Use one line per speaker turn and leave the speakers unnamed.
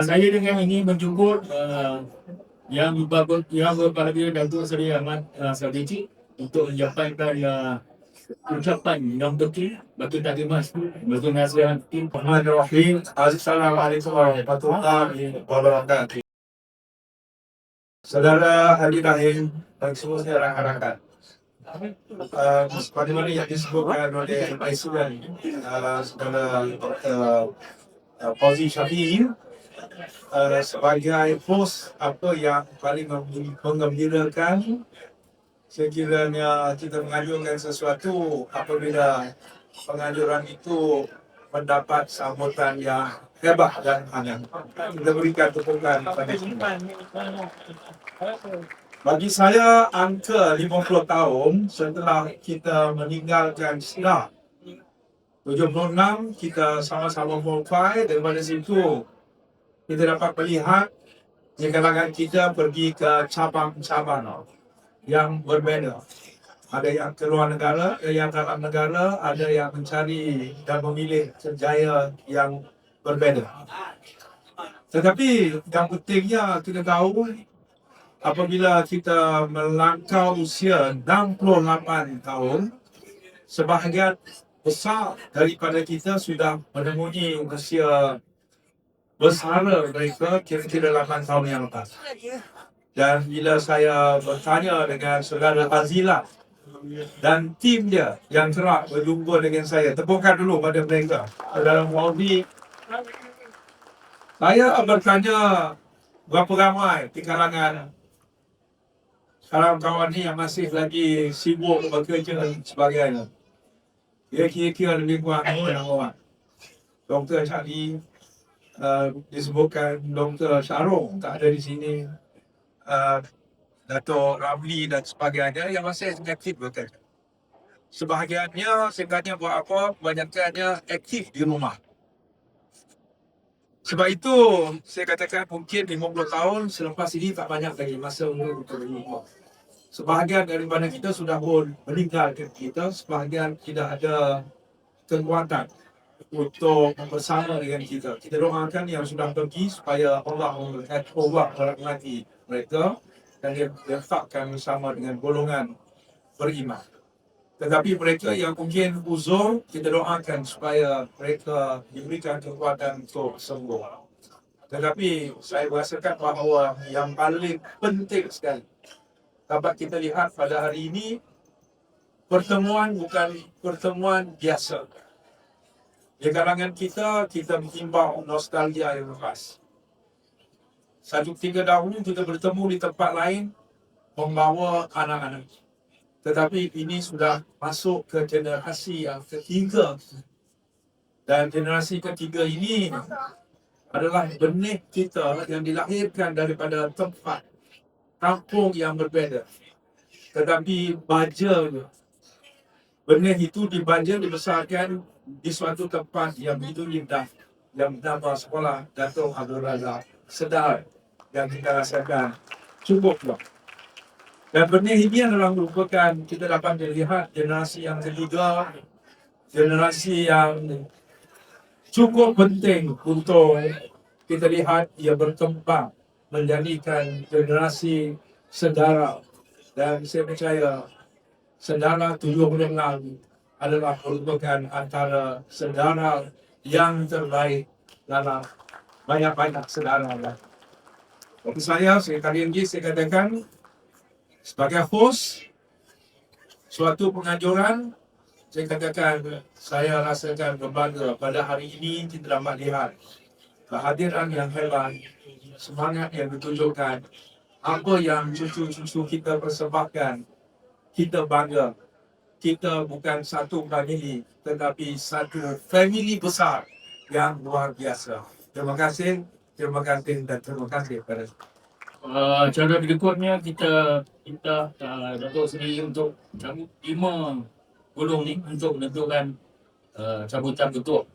Saya dengan ini menjemput yang berbahagia Datuk Seri Ahmad Sadiqi untuk menyampaikan ucapan yang penting bagi Datuk Mas bagi nasihat tim.
Bismillahirrahmanirrahim. Assalamualaikum warahmatullahi wabarakatuh. Saudara hadirin dan semua saya rakan-rakan. Seperti mana yang disebutkan oleh Presiden saudara Dr. Fauzi Syafie, sebagai host apa yang paling menggembirakan sekiranya kita mengajukan sesuatu apabila pengajuran itu mendapat sambutan yang hebat dan hangat. Kita berikan tepukan kepada kita. Bagi saya, angka 50 tahun setelah kita meninggalkan Sinar 76, kita sama-sama qualify. Daripada situ kita dapat melihat di kalangan kita pergi ke cabang-cabang yang berbeza. Ada yang keluar negara, ada yang dalam negara, ada yang mencari dan memilih kerjaya yang berbeza. Tetapi yang pentingnya kita tahu, apabila kita melangkau usia 68 tahun, sebahagian besar daripada kita sudah menemui usia bersara mereka kira-kira 8 tahun yang lepas. Dan bila saya bertanya dengan saudara Azila dan tim dia yang kerap berjumpa dengan saya, tepukan dulu pada mereka. Saudara Fauzi, saya bertanya berapa ramai di kalangan kawan-kawan ni yang masih lagi sibuk bekerja dan sebagainya. Dia kira-kira lebih kurang orang. Dr. Syari, disebutkan Dr. Syarong tak ada di sini, Dato' Ramli dan sebagainya yang masih aktif bekerja. Sebahagiannya sebenarnya buat apa, kebanyakannya aktif di rumah. Sebab itu saya katakan mungkin 50 tahun selepas ini tak banyak lagi masa untuk berumur. Sebahagian daripada kita sudah pun meninggalkan kita, sebahagian tidak ada kekuatan untuk bersama dengan kita. Kita doakan yang sudah pergi supaya Allah merahmati mereka dan dia letakkan bersama dengan golongan beriman. Tetapi mereka yang mungkin uzur, kita doakan supaya mereka diberikan kekuatan untuk sembuh. Tetapi saya merasakan bahawa yang paling penting sekali dapat kita lihat pada hari ini, pertemuan bukan pertemuan biasa. Di kalangan kita mengimbau nostalgia yang lepas. Satu ketika dahulu kita bertemu di tempat lain membawa anak-anak. Tetapi ini sudah masuk ke generasi yang ketiga. Dan generasi ketiga ini adalah benih kita yang dilahirkan daripada tempat kampung yang berbeza. Tetapi baja benih itu dibesarkan di suatu tempat yang begitu indah, yang bernama Sekolah Dato' Abdul Razak Sedar, yang kita rasakan cukuplah. Dan benih ini adalah merupakan, kita dapat melihat generasi yang ketiga, generasi yang cukup penting untuk kita lihat ia berkembang menjadikan generasi sedara. Dan saya percaya sedara 76 adalah merupakan antara sedara yang terbaik dalam banyak-banyak sedara. Bagi saya kali ini saya katakan sebagai host suatu pengajuran, saya katakan saya rasakan berbangga pada hari ini kita dapat lihat kehadiran yang hebat, semangat yang ditunjukkan, apa yang cucu-cucu kita persembahkan. Kita bangga. Kita bukan satu family, tetapi satu family besar yang luar biasa. Terima kasih dan terima kasih kepada
Cara berikutnya kita minta Datuk Seri untuk cabut 5 golong ni untuk menentukan cabutan ketua.